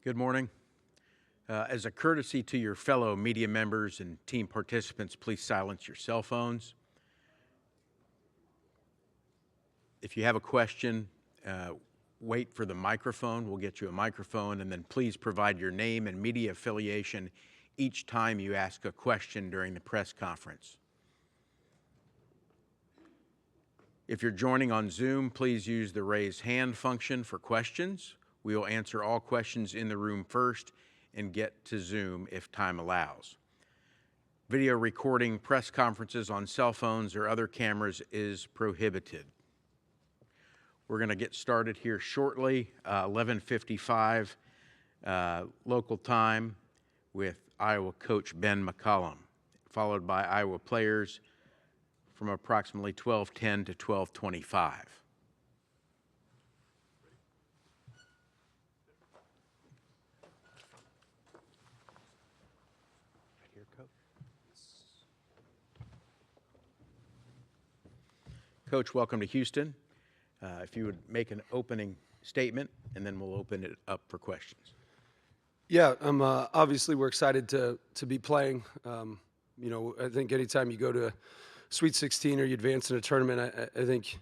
Good morning. As a courtesy to your fellow media members and team participants, please silence your cell phones. If you have a question, wait for the microphone. We'll get you a microphone, and then please provide your name and media affiliation each time you ask a question during the press conference. If you're joining on Zoom, please use the raise hand function for questions. We will answer all questions in the room first and get to Zoom if time allows. Video recording press conferences on cell phones or other cameras is prohibited. We're going to get started here shortly, 11:55 local time, with Iowa coach Ben McCollum, followed by Iowa players from approximately 12:10 to 12:25. Coach, welcome to Houston. If you would make an opening statement, and then we'll open it up for questions. Yeah, obviously we're excited to be playing. I think anytime you go to a Sweet 16 or you advance in a tournament, I think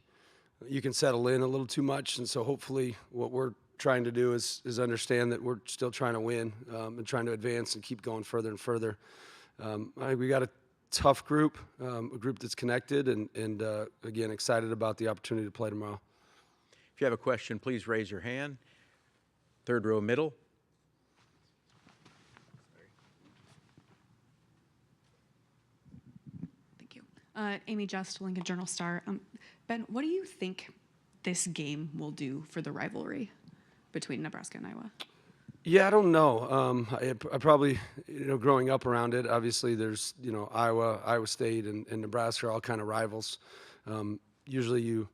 you can settle in a little too much. And so hopefully what we're trying to do is understand that we're still trying to win and trying to advance and keep going further and further. I think we got a tough group, a group that's connected, and again, excited about the opportunity to play tomorrow. If you have a question, please raise your hand. Third row middle. Thank you. Amy Just, Lincoln Journal-Star. Ben, what do you think this game will do for the rivalry between Nebraska and Iowa? Yeah, I don't know. I probably, growing up around it, obviously there's, Iowa State and Nebraska are all kind of rivals. Usually you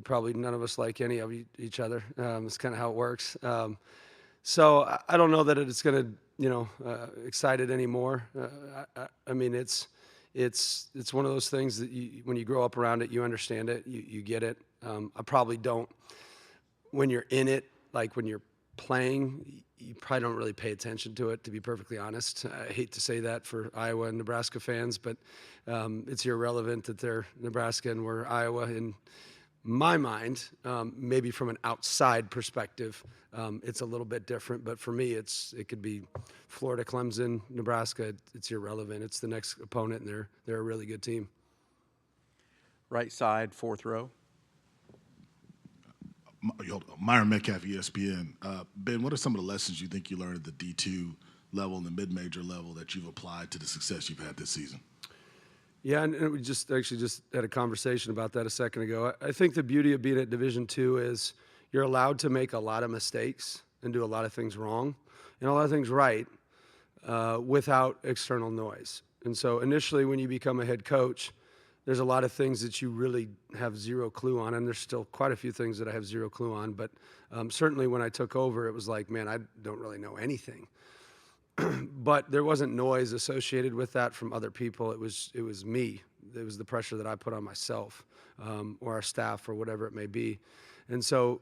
probably, none of us like any of each other. It's kind of how it works. So I don't know that it's going to, excite it anymore. I mean, it's one of those things that when you grow up around it, you understand it, you get it. I probably don't, when you're in it, like when you're playing, you probably don't really pay attention to it, to be perfectly honest. I hate to say that for Iowa and Nebraska fans, but it's irrelevant that they're Nebraska and we're Iowa. In my mind, maybe from an outside perspective, it's a little bit different, but for me, it could be Florida, Clemson, Nebraska. It's irrelevant. It's the next opponent, and they're a really good team. Right side, fourth row. Myron Metcalf, ESPN. Ben, what are some of the lessons you think you learned at the D2 level and the mid-major level that you've applied to the success you've had this season? Yeah, and we just had a conversation about that a second ago. I think the beauty of being at Division II is you're allowed to make a lot of mistakes and do a lot of things wrong and a lot of things right without external noise. And so initially when you become a head coach, there's a lot of things that you really have zero clue on, and there's still quite a few things that I have zero clue on. But certainly when I took over, it was like, man, I don't really know anything. But there wasn't noise associated with that from other people. It was me. It was the pressure that I put on myself or our staff or whatever it may be. And so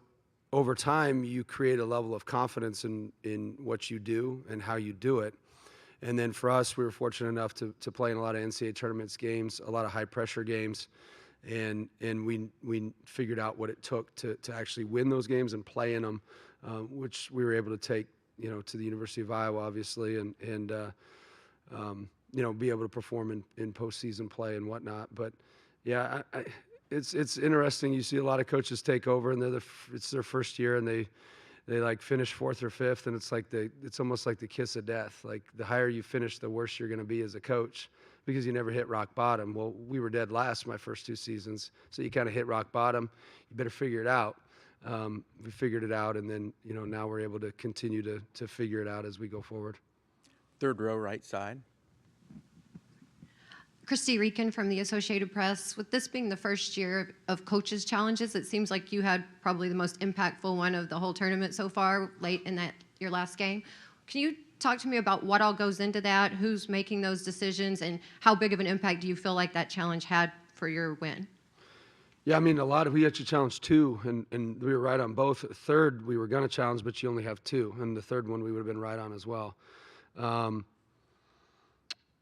over time, you create a level of confidence in what you do and how you do it. And then for us, we were fortunate enough to play in a lot of NCAA tournaments games, a lot of high-pressure games, and we figured out what it took to actually win those games and play in them, which we were able to take, to the University of Iowa, obviously, and be able to perform in postseason play and whatnot. But yeah, it's interesting. You see a lot of coaches take over, and it's their first year, and they like finish fourth or fifth, and it's almost like the kiss of death. Like the higher you finish, the worse you're going to be as a coach because you never hit rock bottom. Well, we were dead last my first two seasons, so you kind of hit rock bottom. You better figure it out. We figured it out, and then now we're able to continue to figure it out as we go forward. Third row, right side. Christy Rieken from the Associated Press. With this being the first year of coaches' challenges, it seems like you had probably the most impactful one of the whole tournament so far, late in your last game. Can you talk to me about what all goes into that, who's making those decisions, and how big of an impact do you feel like that challenge had for your win? Yeah, I mean, we actually challenged 2, and we were right on both. Third, we were going to challenge, but you only have 2, and the third one we would have been right on as well. So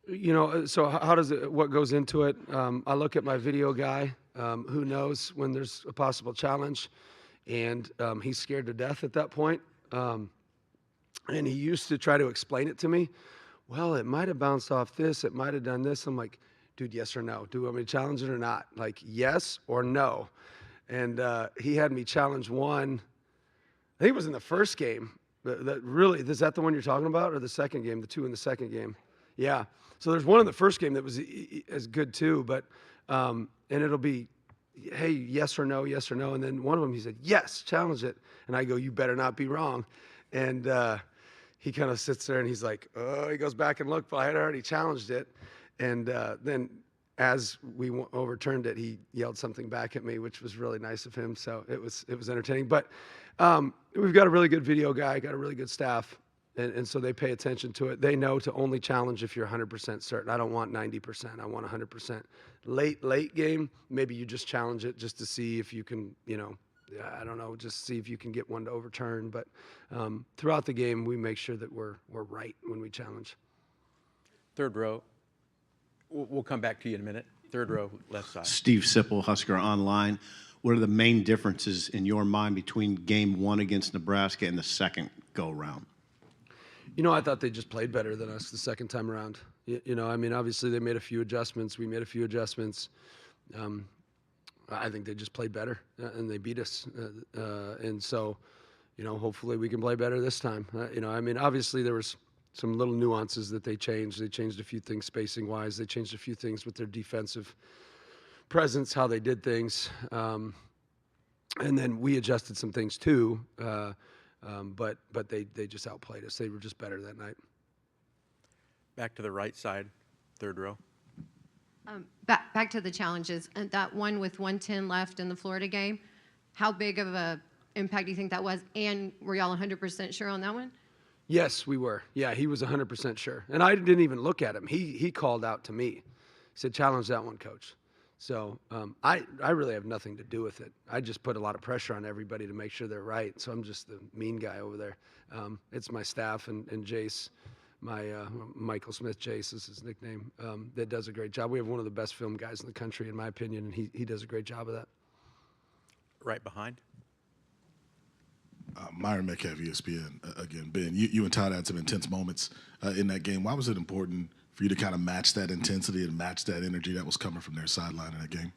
how does it, what goes into it? I look at my video guy, who knows when there's a possible challenge, and he's scared to death at that point. And he used to try to explain it to me. Well, it might have bounced off this, it might have done this. I'm like, dude, yes or no? Do you want me to challenge it or not? Like, yes or no? And he had me challenge one. I think it was in the first game. Is that the one you're talking about, or the second game? The 2 in the second game? Yeah. So there's one in the first game that was as good too, but and it'll be, hey, yes or no, yes or no. And then one of them, he said, yes, challenge it. And I go, you better not be wrong. And he kind of sits there and he's like, oh, he goes back and look, but I had already challenged it. And then as we overturned it, he yelled something back at me, which was really nice of him. So it was entertaining. But we've got a really good video guy, got a really good staff. And so they pay attention to it. They know to only challenge if you're 100% certain. I don't want 90%. I want 100%. Late game, maybe you just challenge it just to see if you can, I don't know, just see if you can get one to overturn. But throughout the game, we make sure that we're right when we challenge. Third row. We'll come back to you in a minute. Third row, left side. Steve Sipple, Husker Online. What are the main differences in your mind between game 1 against Nebraska and the second go-round? I thought they just played better than us the second time around. I mean, obviously they made a few adjustments. We made a few adjustments. I think they just played better, and they beat us. And so, hopefully we can play better this time. I mean, obviously there was some little nuances that they changed. They changed a few things spacing-wise. They changed a few things with their defensive presence, how they did things. And then we adjusted some things too. But they just outplayed us. They were just better that night. Back to the right side, third row. Back to the challenges. And that one with 1:10 left in the Florida game, how big of a impact do you think that was? And were y'all 100% sure on that one? Yes, we were. Yeah, he was 100% sure. And I didn't even look at him. He called out to me. He said, challenge that one, coach. So I really have nothing to do with it. I just put a lot of pressure on everybody to make sure they're right. So I'm just the mean guy over there. It's my staff and Jace, Michael Smith, Jace is his nickname, that does a great job. We have one of the best film guys in the country, in my opinion, and he does a great job of that. Right behind. Myron Metcalf, ESPN. Again, Ben, you and Todd had some intense moments in that game. Why was it important for you to kind of match that intensity and match that energy that was coming from their sideline in that game?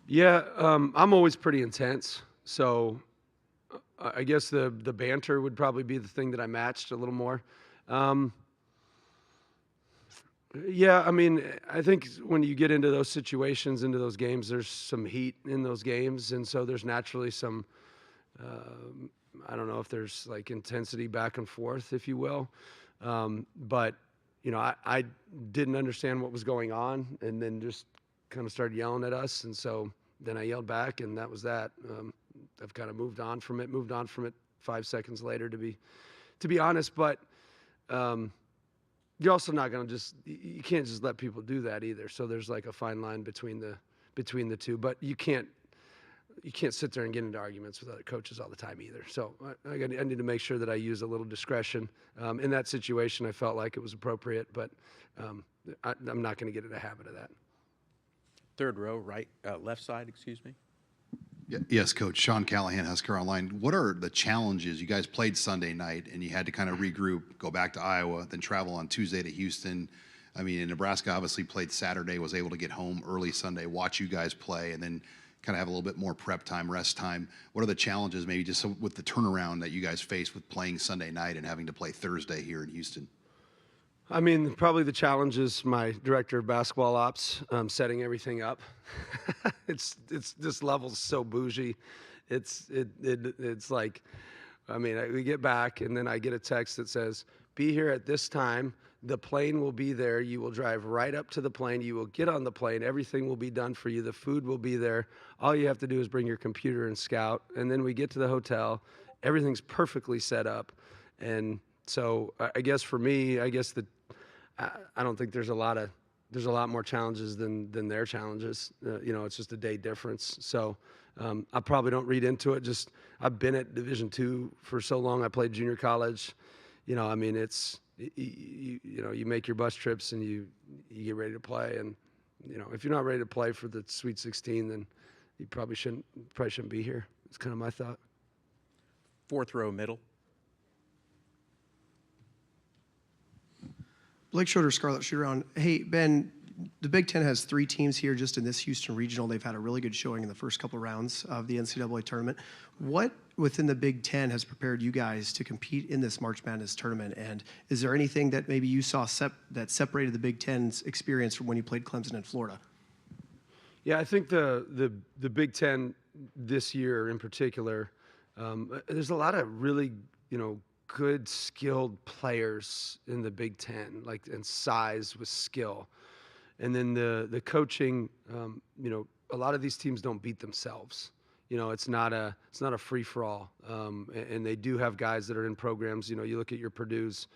Yeah, I'm always pretty intense. So I guess the banter would probably be the thing that I matched a little more. Yeah, I mean, I think when you get into those situations, into those games, there's some heat in those games. And so there's naturally some, I don't know if there's like intensity back and forth, if you will. But, I didn't understand what was going on and then just kind of started yelling at us. And so then I yelled back and that was that. I've kind of moved on from it 5 seconds later, to be honest. But you're also not going to you can't just let people do that either. So there's like a fine line between the two, but you can't sit there and get into arguments with other coaches all the time either. So I need to make sure that I use a little discretion. In that situation, I felt like it was appropriate, but I'm not going to get in a habit of that. Third row, left side, excuse me. Yes, Coach. Sean Callahan, Husker Online. What are the challenges? You guys played Sunday night, and you had to kind of regroup, go back to Iowa, then travel on Tuesday to Houston. I mean, Nebraska obviously played Saturday, was able to get home early Sunday, watch you guys play, and then kind of have a little bit more prep time, rest time. What are the challenges maybe just with the turnaround that you guys face with playing Sunday night and having to play Thursday here in Houston? I mean, probably the challenge is my director of basketball ops setting everything up. It's this level's so bougie. It's like, I mean, we get back and then I get a text that says, "Be here at this time. The plane will be there. You will drive right up to the plane. You will get on the plane. Everything will be done for you. The food will be there. All you have to do is bring your computer and scout." And then we get to the hotel. Everything's perfectly set up. And so I guess for me, I don't think there's a lot of there's a lot more challenges than their challenges. It's just a day difference. So I probably don't read into it. Just I've been at Division II for so long. I played junior college. It's you make your bus trips and you get ready to play. And if you're not ready to play for the Sweet 16, then you probably shouldn't be here. It's kind of my thought. Fourth row middle. Blake Schroeder, Scarlet Shooter on. Hey, Ben, the Big Ten has 3 teams here just in this Houston regional. They've had a really good showing in the first couple rounds of the NCAA tournament. What within the Big Ten has prepared you guys to compete in this March Madness tournament? And is there anything that maybe you saw that separated the Big Ten's experience from when you played Clemson in Florida? Yeah, I think the Big Ten this year in particular, there's a lot of really, good skilled players in the Big Ten, and size with skill. And then the coaching, a lot of these teams don't beat themselves. It's not a free for all. And they do have guys that are in programs. You look at your Purdue's,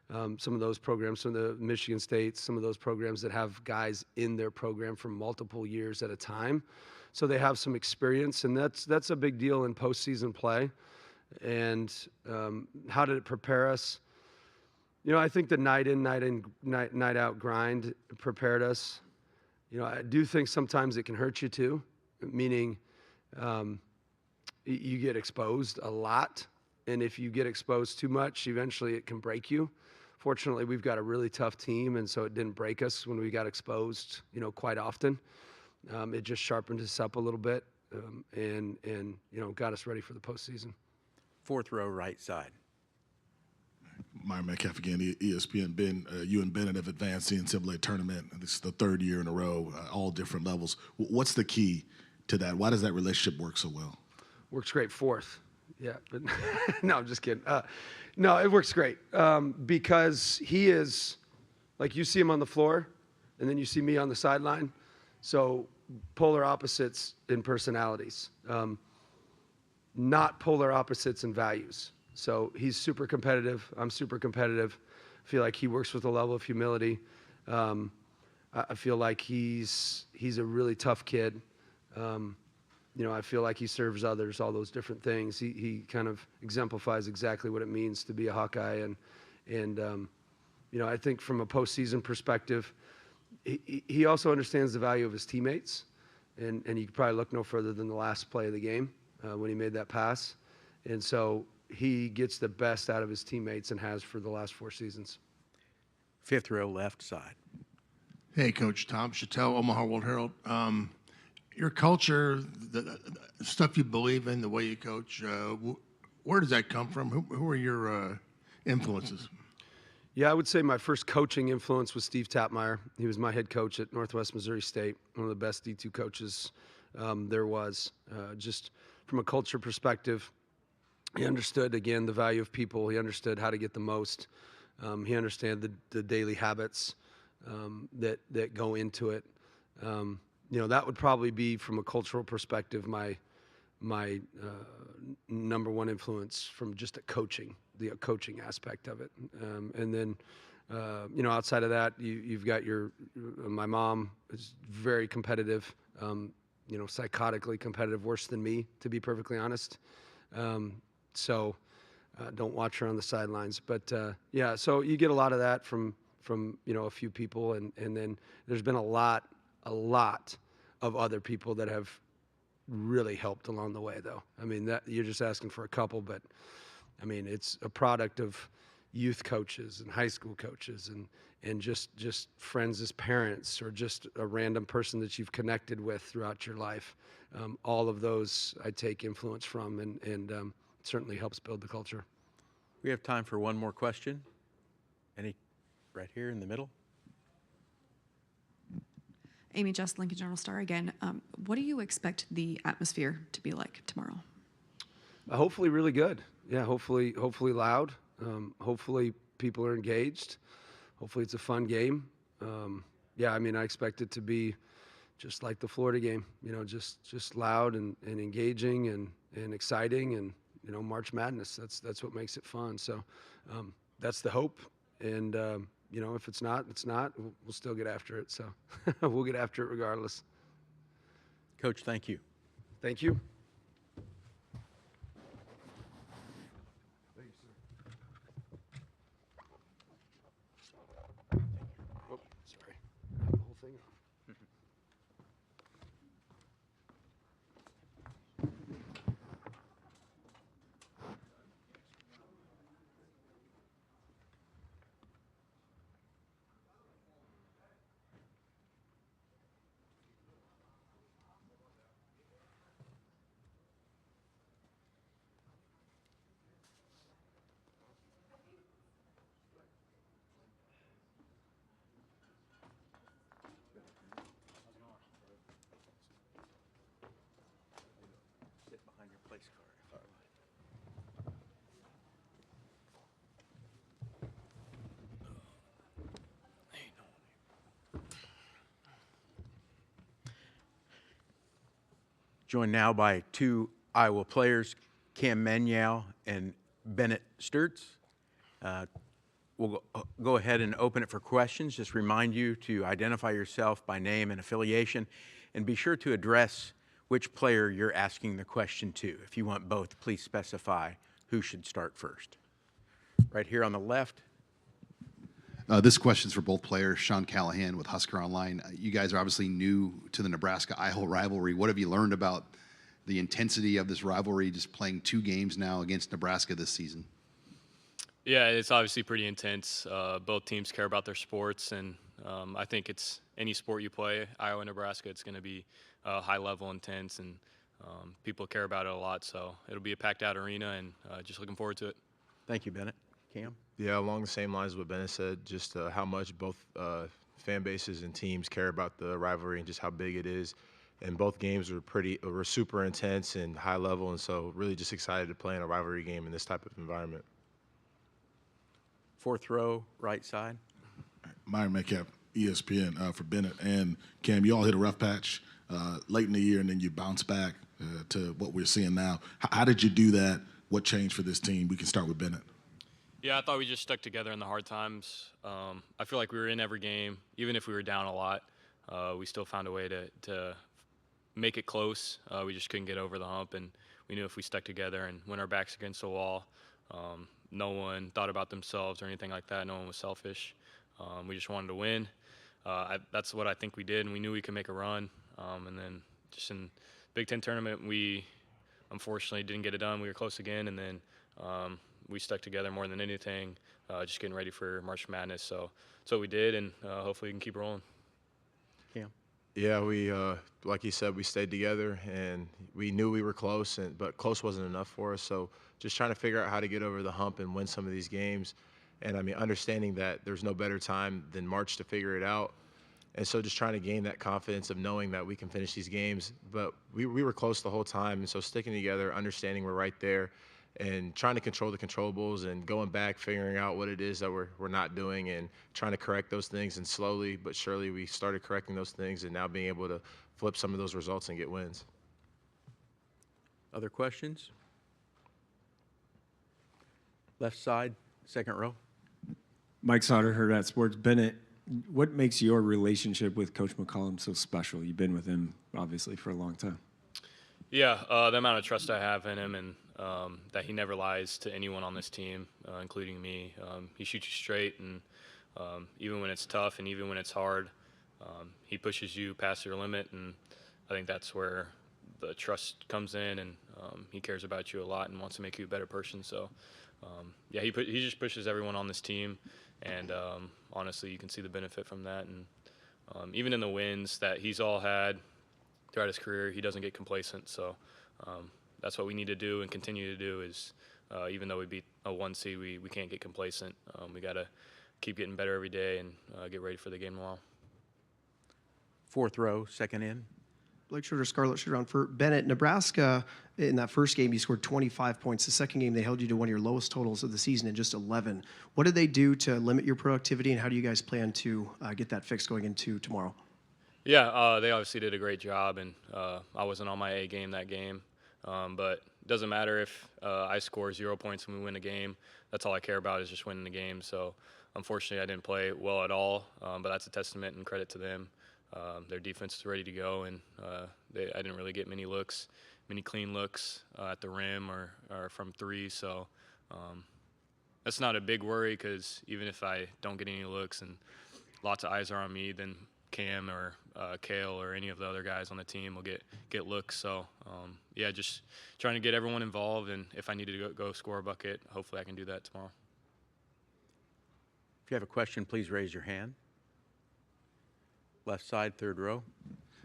some of those programs, some of the Michigan States, some of those programs that have guys in their program for multiple years at a time. So they have some experience, and that's a big deal in postseason play. And how did it prepare us? I think the night in, night out grind prepared us. I do think sometimes it can hurt you too, meaning you get exposed a lot. And if you get exposed too much, eventually it can break you. Fortunately, we've got a really tough team, and so it didn't break us when we got exposed, quite often. It just sharpened us up a little bit and got us ready for the postseason. Fourth row right side. Myron Metcalf again, ESPN. Ben, you and Bennett have advanced the NCAA tournament. This is the 3rd year in a row, all different levels. What's the key to that? Why does that relationship work so well? Works great. 4th. Yeah, but no, I'm just kidding. No, it works great because he is, you see him on the floor, and then you see me on the sideline. So polar opposites in personalities, not polar opposites in values. So he's super competitive. I'm super competitive. I feel like he works with a level of humility. I feel like he's a really tough kid. I feel like he serves others, all those different things. He kind of exemplifies exactly what it means to be a Hawkeye. And I think from a postseason perspective, he also understands the value of his teammates. And you could probably look no further than the last play of the game when he made that pass. And so he gets the best out of his teammates and has for the last 4 seasons. Fifth row left side. Hey, Coach Tom Chattel, Omaha World Herald. Your culture, the stuff you believe in, the way you coach, where does that come from? Who are your influences? Yeah, I would say my first coaching influence was Steve Tapmeyer. He was my head coach at Northwest Missouri State, one of the best D2 coaches there was. Just from a culture perspective, he understood, again, the value of people. He understood how to get the most. He understood the daily habits that go into it. That would probably be, from a cultural perspective, my number one influence from just the coaching aspect of it. And then, outside of that, you've got my mom is very competitive, psychotically competitive, worse than me, to be perfectly honest. So don't watch her on the sidelines. But, so you get a lot of that from a few people. And then there's been a lot of other people that have really helped along the way, though. I mean, that you're just asking for a couple, but I mean, it's a product of youth coaches and high school coaches and just friends as parents, or just a random person that you've connected with throughout your life. All of those I take influence from, and certainly helps build the culture. We have time for one more question. Any right here in the middle? Amy Just, Lincoln Journal-Star again. What do you expect the atmosphere to be like tomorrow? Hopefully really good. Yeah, hopefully loud. Hopefully people are engaged. Hopefully it's a fun game. I expect it to be just like the Florida game, just loud and engaging and exciting, and, March Madness. That's what makes it fun. So that's the hope. And, if it's not, it's not. We'll still get after it. So we'll get after it regardless. Coach, thank you. Thank you. Oh, sorry. The whole thing off. Sit behind your place car if I would. Joined now by two Iowa players, Cam Menyal and Bennett Sturtz. We'll go ahead and open it for questions. Just remind you to identify yourself by name and affiliation, and be sure to address which player you're asking the question to. If you want both, please specify who should start first. Right here on the left. This question's for both players. Sean Callahan with Husker Online. You guys are obviously new to the Nebraska-Iowa rivalry. What have you learned about the intensity of this rivalry, just playing 2 games now against Nebraska this season? Yeah, it's obviously pretty intense. Both teams care about their sports, and I think it's any sport you play, Iowa, Nebraska, it's going to be high level, intense, and people care about it a lot. So it'll be a packed out arena, and just looking forward to it. Thank you, Bennett. Cam? Yeah, along the same lines as what Bennett said, just how much both fan bases and teams care about the rivalry and just how big it is. And both games were super intense and high level, and so really just excited to play in a rivalry game in this type of environment. Fourth row, right side. Myron Metcalf, ESPN, for Bennett and Cam. You all hit a rough patch late in the year, and then you bounce back to what we're seeing now. How did you do that? What changed for this team? We can start with Bennett. Yeah, I thought we just stuck together in the hard times. I feel like we were in every game, even if we were down a lot. We still found a way to make it close. We just couldn't get over the hump, and we knew if we stuck together and went our backs against the wall, no one thought about themselves or anything like that. No one was selfish. We just wanted to win. That's what I think we did, and we knew we could make a run. And then just in Big Ten tournament, we unfortunately didn't get it done. We were close again, and then we stuck together more than anything, just getting ready for March Madness. So that's what we did, and hopefully we can keep rolling. Cam? Yeah, we like you said, we stayed together, and we knew we were close, but close wasn't enough for us. So just trying to figure out how to get over the hump and win some of these games. And I mean, understanding that there's no better time than March to figure it out. And so just trying to gain that confidence of knowing that we can finish these games. But we were close the whole time, and so sticking together, understanding we're right there, and trying to control the controllables and going back, figuring out what it is that we're not doing and trying to correct those things. And slowly but surely we started correcting those things, and now being able to flip some of those results and get wins. Other questions? Left side, second row. Mike Sauter, Hurrdat Sports. Bennett, what makes your relationship with Coach McCollum so special? You've been with him, obviously, for a long time. Yeah, the amount of trust I have in him, and that he never lies to anyone on this team, including me. He shoots you straight, and even when it's tough and even when it's hard, he pushes you past your limit, and I think that's where the trust comes in, and he cares about you a lot and wants to make you a better person. So, yeah, he just pushes everyone on this team, and honestly, you can see the benefit from that. And even in the wins that he's all had throughout his career, he doesn't get complacent. So that's what we need to do and continue to do is, even though we beat a 1 seed, we can't get complacent. We got to keep getting better every day and get ready for the game tomorrow. Fourth row, second in. Blake Schroeder, Scarlett Schroeder on for Bennett. Nebraska, in that first game, you scored 25 points. The second game, they held you to one of your lowest totals of the season in just 11. What did they do to limit your productivity, and how do you guys plan to get that fixed going into tomorrow? Yeah, they obviously did a great job, and I wasn't on my A game that game. But it doesn't matter if I score 0 points when we win a game. That's all I care about is just winning the game. So unfortunately, I didn't play well at all, but that's a testament and credit to them. Their defense is ready to go, and I didn't really get many clean looks at the rim or from three. So that's not a big worry, because even if I don't get any looks and lots of eyes are on me, then Cam or Kale or any of the other guys on the team will get looks. So yeah, just trying to get everyone involved, and if I need to go score a bucket, hopefully I can do that tomorrow. If you have a question, please raise your hand. Left side, third row.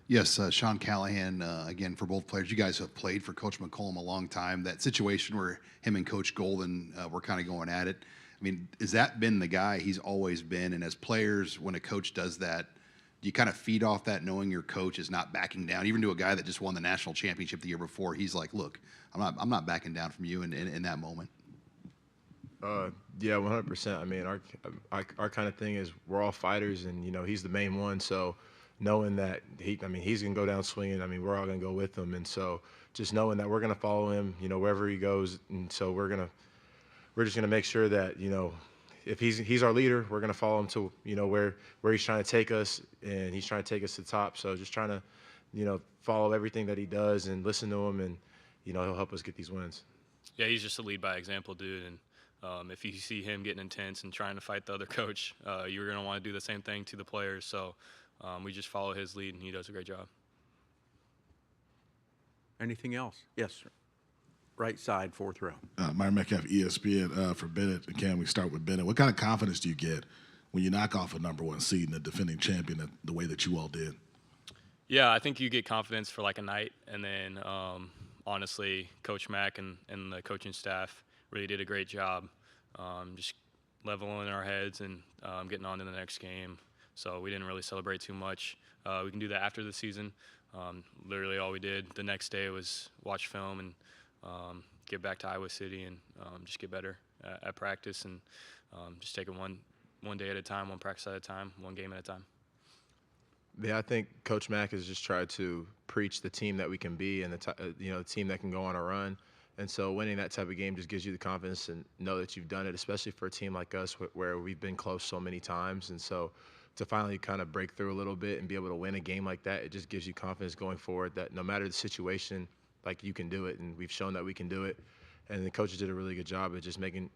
Yes, Sean Callahan, again, for both players. You guys have played for Coach McCollum a long time. That situation where him and Coach Golden were kind of going at it, I mean, has that been the guy he's always been? And as players, when a coach does that, do you kind of feed off that, knowing your coach is not backing down? Even to a guy that just won the national championship the year before, he's like, look, I'm not backing down from you in that moment. Yeah, 100%. I mean, our kind of thing is we're all fighters, and he's the main one. So knowing that he's gonna go down swinging. I mean, we're all gonna go with him, and so just knowing that we're gonna follow him, wherever he goes, and so we're just gonna make sure that if he's our leader, we're gonna follow him to where he's trying to take us, and he's trying to take us to the top. So just trying to follow everything that he does and listen to him, and he'll help us get these wins. Yeah, he's just a lead by example dude, and if you see him getting intense and trying to fight the other coach, you're going to want to do the same thing to the players. So we just follow his lead, and he does a great job. Anything else? Yes, sir. Right side, fourth row. Myron Metcalf, ESPN, for Bennett. And can we start with Bennett? What kind of confidence do you get when you knock off a #1 seed and a defending champion the way that you all did? Yeah, I think you get confidence for like a night, and then honestly, Coach Mack and the coaching staff really did a great job just leveling our heads and getting on to the next game. So we didn't really celebrate too much. We can do that after the season. Literally all we did the next day was watch film and get back to Iowa City and just get better at practice, and just take it one day at a time, one practice at a time, one game at a time. Yeah, I think Coach Mack has just tried to preach the team that we can be, and the team that can go on a run. And so winning that type of game just gives you the confidence and know that you've done it, especially for a team like us where we've been close so many times. And so to finally kind of break through a little bit and be able to win a game like that, it just gives you confidence going forward that no matter the situation, like, you can do it. And we've shown that we can do it. And the coaches did a really good job of just making,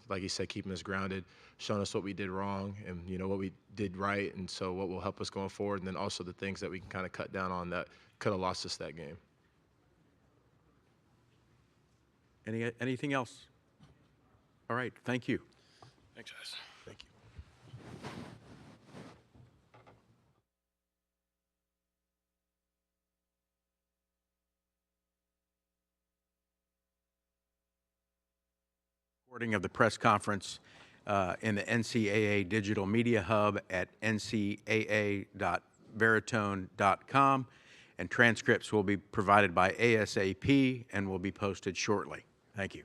like he said, keeping us grounded, showing us what we did wrong and, what we did right. And so what will help us going forward, and then also the things that we can kind of cut down on that could have lost us that game. Anything else? All right, thank you. Thanks, guys. Thank you. Recording of the press conference in the NCAA Digital Media Hub at ncaa.veritone.com, and transcripts will be provided by ASAP and will be posted shortly. Thank you.